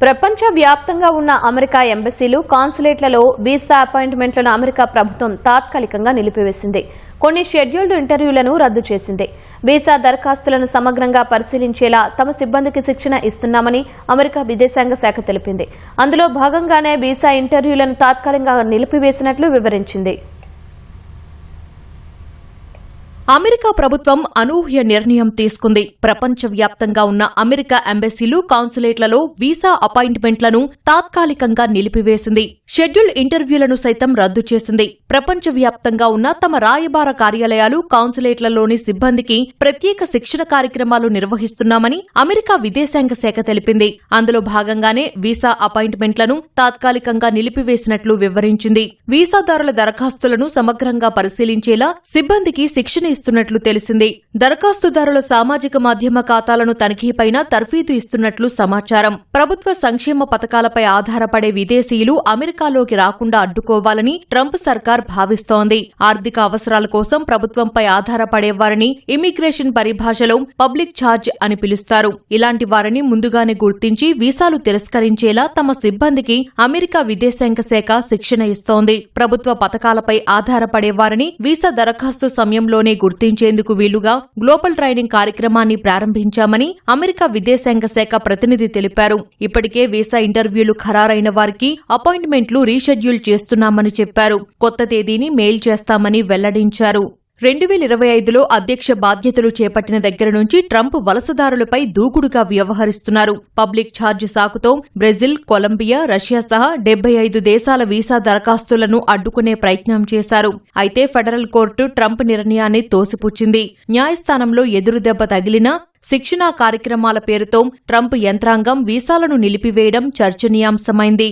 ప్రపంచ వ్యాప్తంగా ఉన్న అమెరికా ఎంబసీలు కాన్సులేట్లలో వీసా అపాయింట్మెంట్లను అమెరికా ప్రభుత్వం తాత్కాలికంగా నిలిపివేసింది. కొన్ని షెడ్యూల్డ్ ఇంటర్వ్యూలను రద్దు చేసింది. వీసా దరఖాస్తులను సమగ్రంగా పరిశీలించేలా తమ సిబ్బందికి శిక్షణ ఇస్తున్నామని అమెరికా విదేశాంగ శాఖ తెలిపింది. అందులో భాగంగానే వీసా ఇంటర్వ్యూలను తాత్కాలికంగా నిలిపివేసినట్లు వివరించింది. అమెరికా ప్రభుత్వం అనూహ్య నిర్ణయం తీసుకుంది. ప్రపంచవ్యాప్తంగా ఉన్న అమెరికా ఎంబసీలు, కాన్సులేట్లలో వీసా అపాయింట్మెంట్లను తాత్కాలికంగా నిలిపివేసింది. షెడ్యూల్డ్ ఇంటర్వ్యూలను సైతం రద్దు చేసింది. ప్రపంచవ్యాప్తంగా ఉన్న తమ రాయబార కార్యాలయాలు, కాన్సులేట్లలోని సిబ్బందికి ప్రత్యేక శిక్షణ కార్యక్రమాలు నిర్వహిస్తున్నామని అమెరికా విదేశాంగ శాఖ తెలిపింది. అందులో భాగంగానే వీసా అపాయింట్మెంట్లను తాత్కాలికంగా నిలిపివేసినట్లు వివరించింది. వీసాదారుల దరఖాస్తులను సమగ్రంగా పరిశీలించేలా సిబ్బందికి శిక్షణ ఇస్తున్నట్లు తెలిసింది. దరఖాస్తుదారుల సామాజిక మాధ్యమ ఖాతాలను తనిఖీపైన తర్ఫీదు ఇస్తున్నట్లు సమాచారం. ప్రభుత్వ సంక్షేమ పథకాలపై ఆధారపడే విదేశీయులు అమెరికాలోకి రాకుండా అడ్డుకోవాలని ట్రంప్ సర్కార్ భావిస్తోంది. ఆర్థిక అవసరాల కోసం ప్రభుత్వంపై ఆధారపడేవారిని ఇమిగ్రేషన్ పరిభాషలో పబ్లిక్ ఛార్జ్ అని పిలుస్తారు. ఇలాంటి వారిని ముందుగానే గుర్తించి వీసాలు తిరస్కరించేలా తమ సిబ్బందికి అమెరికా విదేశాంగ శాఖ శిక్షణ ఇస్తోంది. ప్రభుత్వ పథకాలపై ఆధారపడేవారిని వీసా దరఖాస్తు సమయంలోనే గుర్తించేందుకు వీలుగా గ్లోబల్ ట్రైనింగ్ కార్యక్రమాన్ని ప్రారంభించామని అమెరికా విదేశాంగ శాఖ ప్రతినిధి తెలిపారు. ఇప్పటికే వీసా ఇంటర్వ్యూలు ఖరారైన వారికి అపాయింట్మెంట్లు రీషెడ్యూల్ చేస్తున్నామని చెప్పారు. కొత్త తేదీని మెయిల్ చేస్తామని వెల్లడించారు. 2025లో అధ్యక్ష బాధ్యతలు చేపట్టిన దగ్గర నుంచి ట్రంప్ వలసదారులపై దూకుడుగా వ్యవహరిస్తున్నారు. పబ్లిక్ ఛార్జ్ సాకుతో బ్రెజిల్, కొలంబియా, రష్యా సహా 75 దేశాల వీసా దరఖాస్తులను అడ్డుకునే ప్రయత్నం చేశారు. అయితే ఫెడరల్ కోర్టు ట్రంప్ నిర్ణయాన్ని తోసిపుచ్చింది. న్యాయస్థానంలో ఎదురుదెబ్బ తగిలినా శిక్షణా కార్యక్రమాల పేరుతో ట్రంప్ యంత్రాంగం వీసాలను నిలిపివేయడం చర్చనీయాంశమైంది.